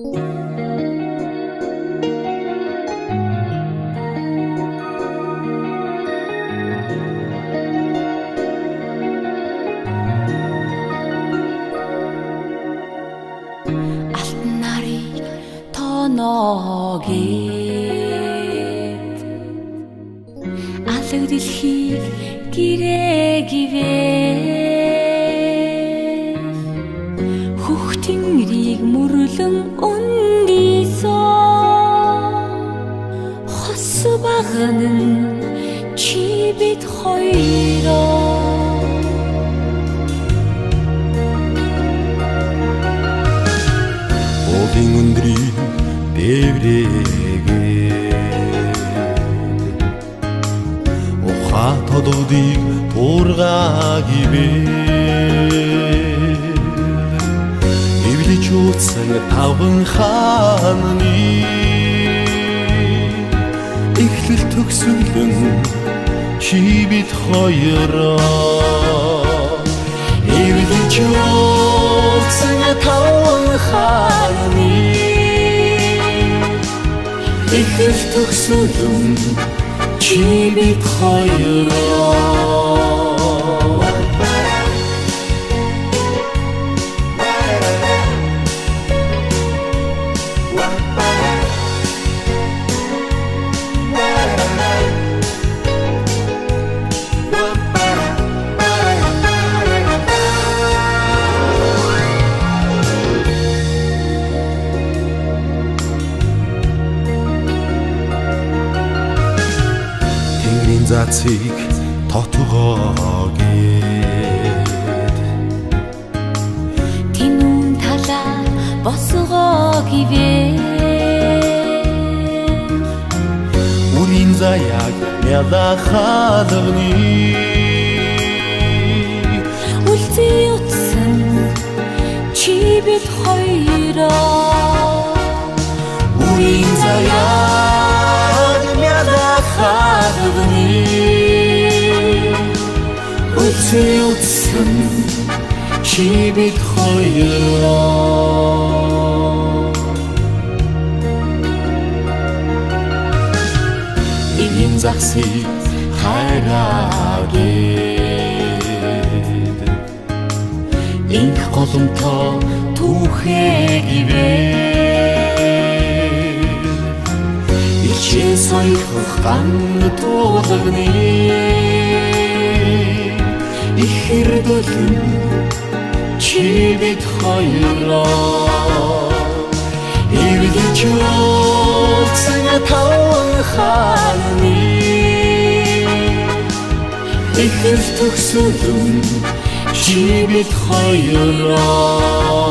Алтан нарыг тоногээд алаг дэлхийг гэрээгэвээ хөх тэнгэрийг мөрлөн ундийсон хос багнан чи бид хоёроо Уулын өндрийг дэврээгээд ухаан толгодыг туургаагивээ эвлэж утсан таван хааны эхлэл төгсгөлн чи бид хоёроо эвлэж утсан таван хааны эхлэл төгсгөлн чи бид хоёроо Зацыг тотгоогээд тинүүн талаа босгоогивээ үрийн заяаг мялахалгны үлзий утсан чи бид хоёроо үрийн заяаг мялахалгны үлзий утсан чи бид хоёроо энийг загсыг хайраагээд инх голомтоо түүхээгивээ ичээ сойхох ган туулганы ихэр дөлн чи бид хоёроо эвлэж утсан таван хааны эхлэл төгсгөлн чи бид хоёроо